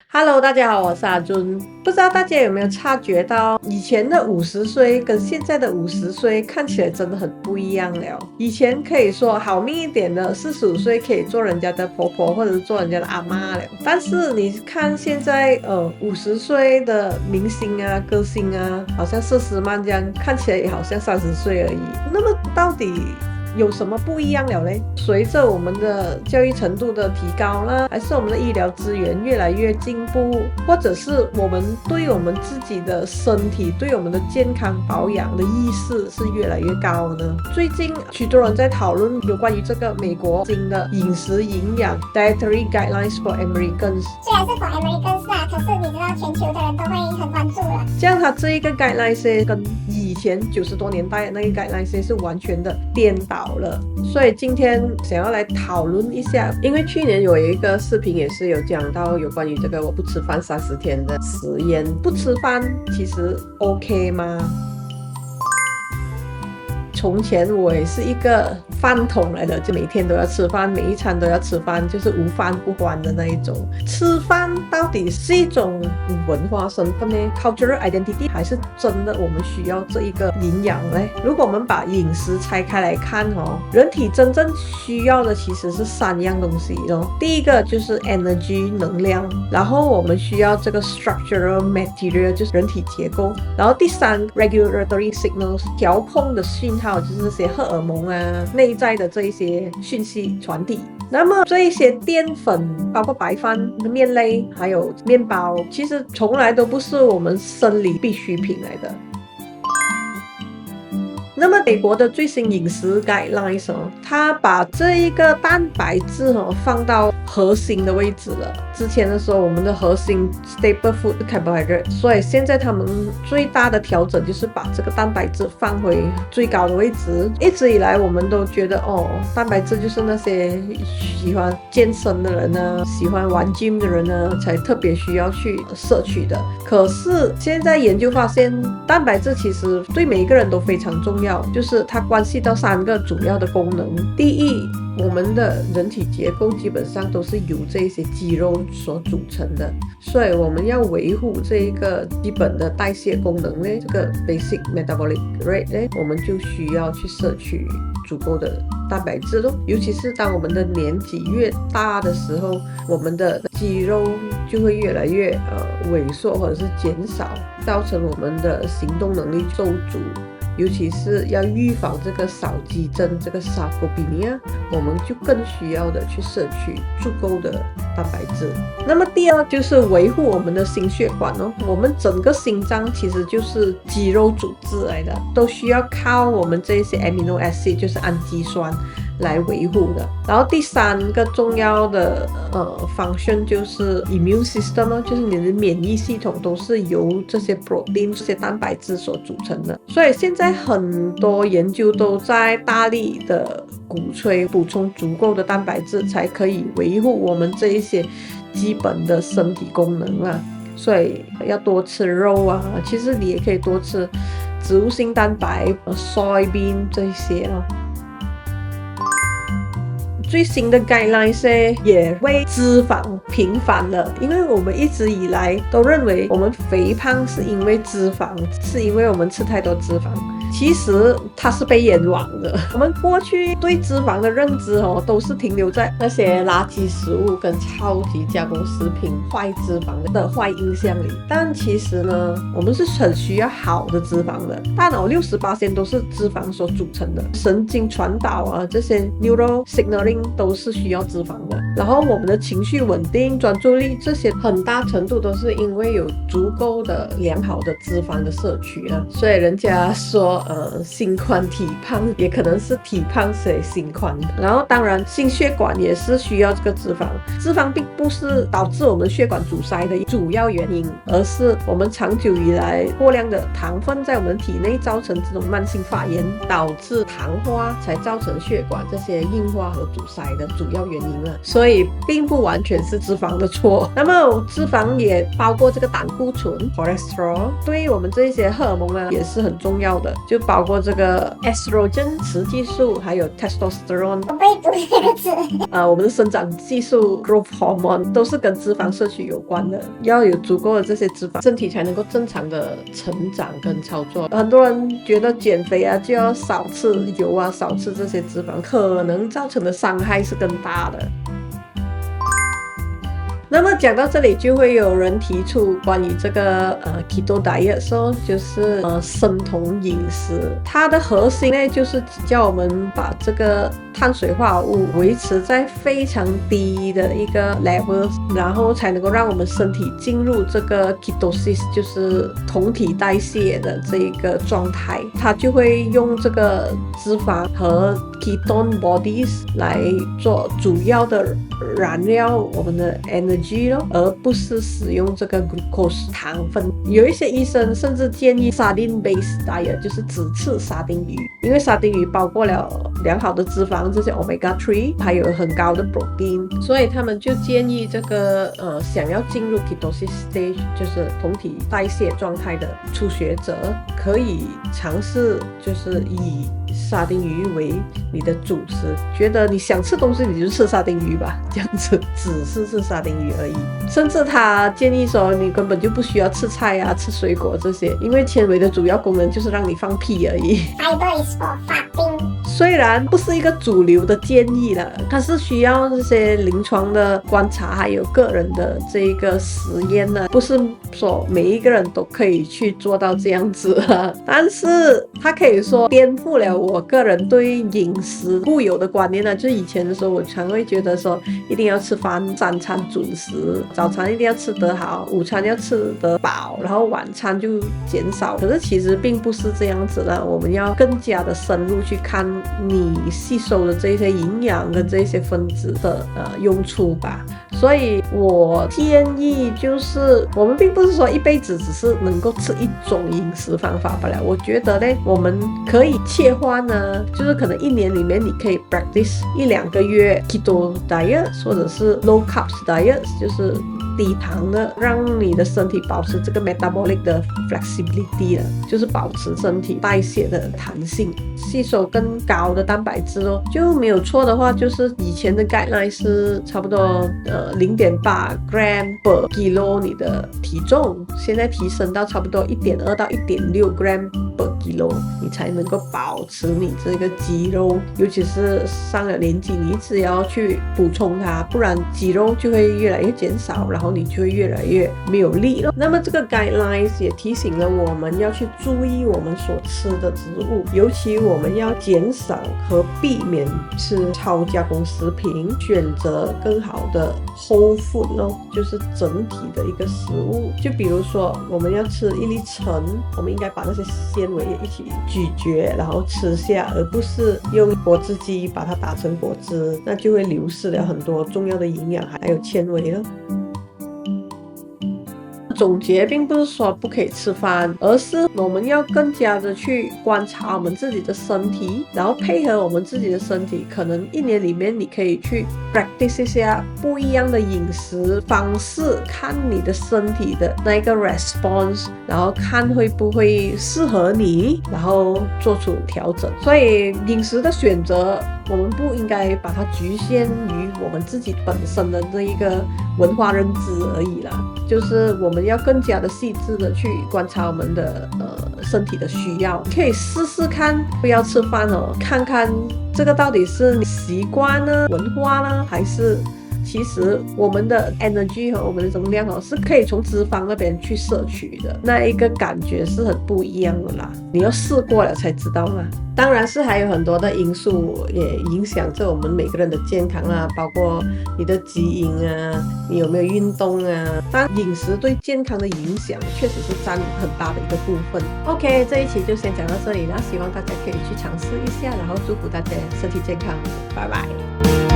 Hello，大家好，我是阿尊。不知道大家有没有察觉到，以前的50岁跟现在的50岁看起来真的很不一样了。以前可以说好命一点的45岁可以做人家的婆婆或者是做人家的阿妈了，但是你看现在50岁的明星啊、歌星啊，好像佘诗曼这样，看起来也好像30岁而已。那么到底有什么不一样了嘞？随着我们的教育程度的提高啦，还是我们的医疗资源越来越进步，或者是我们对我们自己的身体、对我们的健康保养的意识是越来越高呢？最近许多人在讨论有关于这个美国新的饮食营养 Dietary Guidelines for Americans。虽然是 for Americans 啦，可是你知道全球的人都会很关注了。这样它这一个 guidelines 跟以前90多年代的那个 guidelines 是完全的颠倒了，所以今天想要来讨论一下，因为去年有一个视频也是有讲到有关于这个我不吃饭30天的实验，不吃饭其实 OK 吗？从前我也是一个饭桶来的，就每天都要吃饭，每一餐都要吃饭，就是无饭不欢的那一种。吃饭到底是一种文化身份呢 ？cultural identity 还是真的我们需要这一个营养呢？如果我们把饮食拆开来看人体真正需要的其实是3样东西第一个就是 energy 能量，然后我们需要这个 structural material 就是人体结构，然后第3 regulatory signals 调控的讯号。就是这些荷尔蒙啊，内在的这一些讯息传递。那么这一些淀粉，包括白饭、面类，还有面包，其实从来都不是我们生理必需品来的。那么美国的最新饮食 guidelines 它把这一个蛋白质放到核心的位置了。之前的时候我们的核心 staple food carbohydrate， 所以现在他们最大的调整就是把这个蛋白质放回最高的位置。一直以来我们都觉得蛋白质就是那些喜欢健身的人呢，喜欢玩 gym 的人呢才特别需要去摄取的。可是现在研究发现，蛋白质其实对每一个人都非常重要，就是它关系到3个主要的功能。第一，我们的人体结构基本上都是由这些肌肉所组成的，所以我们要维护这一个基本的代谢功能呢，这个 basic metabolic rate 呢，我们就需要去摄取足够的蛋白质咯。尤其是当我们的年纪越大的时候，我们的肌肉就会越来越萎缩或者是减少，造成我们的行动能力受阻。尤其是要预防这个少肌症，这个 sarcopenia， 我们就更需要的去摄取足够的蛋白质。那么第二就是维护我们的心血管我们整个心脏其实就是肌肉组织来的，都需要靠我们这些 amino acid， 就是氨基酸来维护的。然后第3个重要的function 就是 immune system， 就是你的免疫系统都是由这些 protein 这些蛋白质所组成的。所以现在很多研究都在大力的鼓吹补充足够的蛋白质，才可以维护我们这一些基本的身体功能啊。所以要多吃肉啊，其实你也可以多吃植物性蛋白soybean 这些最新的 guidelines 也为脂肪平反了，因为我们一直以来都认为我们肥胖是因为脂肪，是因为我们吃太多脂肪。其实它是被冤枉的。我们过去对脂肪的认知都是停留在那些垃圾食物跟超级加工食品坏脂肪的坏印象里。但其实呢，我们是很需要好的脂肪的。大脑60% 都是脂肪所组成的，神经传导啊，这些 neural signaling 都是需要脂肪的。然后我们的情绪稳定、专注力这些很大程度都是因为有足够的良好的脂肪的摄取了。所以人家说心宽体胖，也可能是体胖所以心宽。然后当然心血管也是需要这个脂肪。脂肪并不是导致我们血管阻塞的主要原因，而是我们长久以来过量的糖分在我们体内造成这种慢性发炎，导致糖化，才造成血管这些硬化和阻塞的主要原因了。所以并不完全是脂肪的错。那么脂肪也包括这个胆固醇 cholesterol， 对于我们这些荷尔蒙也是很重要的。就包括这个 estrogen 雌激素，还有 testosterone 我不会读这个字。我们的生长激素 growth hormone 都是跟脂肪摄取有关的，要有足够的这些脂肪，身体才能够正常的成长跟操作。很多人觉得减肥啊就要少吃油啊，少吃这些脂肪，可能造成的伤害是更大的。那么讲到这里，就会有人提出关于这个keto diet 说，就是生酮饮食，它的核心呢就是叫我们把这个碳水化合物维持在非常低的一个 level， 然后才能够让我们身体进入这个 ketosis， 就是酮体代谢的这一个状态。它就会用这个脂肪和 ketone bodies 来做主要的燃料我们的 energy 咯，而不是使用这个 glucose 糖分。有一些医生甚至建议 sardine based diet， 就是只吃沙丁鱼，因为沙丁鱼包括了良好的脂肪，这些 omega 3， 还有很高的 protein， 所以他们就建议这个想要进入 ketosis stage， 就是酮体代谢状态的初学者可以尝试，就是以沙丁鱼为你的主食，觉得你想吃东西你就吃沙丁鱼吧，这样子只是吃沙丁鱼而已。甚至他建议说你根本就不需要吃菜啊，吃水果这些，因为纤维的主要功能就是让你放屁而已。Fiber is for 发病。虽然不是一个主流的建议了，它是需要这些临床的观察还有个人的这个实验呢，不是说每一个人都可以去做到这样子了。但是它可以说颠覆了我个人对饮食固有的观念呢，就是以前的时候我常会觉得说一定要吃饭3餐准时，早餐一定要吃得好，午餐要吃得饱，然后晚餐就减少。可是其实并不是这样子了，我们要更加的深入去看你吸收的这些营养跟这些分子的用处吧。所以我建议就是我们并不是说一辈子只是能够吃一种饮食方法罢了，我觉得呢我们可以切换呢，就是可能1年里面你可以 practice 1-2个月 keto diet 或者是 low carbs diet， 就是低糖的，让你的身体保持这个 metabolic 的 flexibility 了，就是保持身体代谢的弹性，吸收更高的蛋白质哦。就没有错的话，就是以前的 guideline 是差不多0.8 gram per kilo 你的体重，现在提升到差不多1.2到1.6 gram per kilo， 你才能够保持你这个肌肉，尤其是上了年纪，你一直要去补充它，不然肌肉就会越来越减少，然后你就会越来越没有力了。那么这个 guidelines 也提醒了我们要去注意我们所吃的植物，尤其我们要减少和避免吃超加工食品，选择更好的 whole food 咯，就是整体的一个食物。就比如说我们要吃一粒橙，我们应该把那些纤维也一起咀嚼然后吃下，而不是用果汁机把它打成果汁，那就会流失了很多重要的营养还有纤维了。总结并不是说不可以吃饭，而是我们要更加的去观察我们自己的身体，然后配合我们自己的身体，可能1年里面你可以去 practice 一下不一样的饮食方式，看你的身体的那个 response， 然后看会不会适合你，然后做出调整。所以饮食的选择我们不应该把它局限于我们自己本身的这一个文化认知而已啦，就是我们要更加的细致的去观察我们的身体的需要，可以试试看不要吃饭哦，看看这个到底是习惯呢、文化呢，还是其实我们的 energy 和我们的能量是可以从脂肪那边去摄取的，那一个感觉是很不一样的啦，你要试过了才知道嘛。当然是还有很多的因素也影响着我们每个人的健康啦，包括你的基因啊，你有没有运动啊，但饮食对健康的影响确实是占很大的一个部分。 OK， 这一期就先讲到这里啦，希望大家可以去尝试一下，然后祝福大家身体健康，拜拜。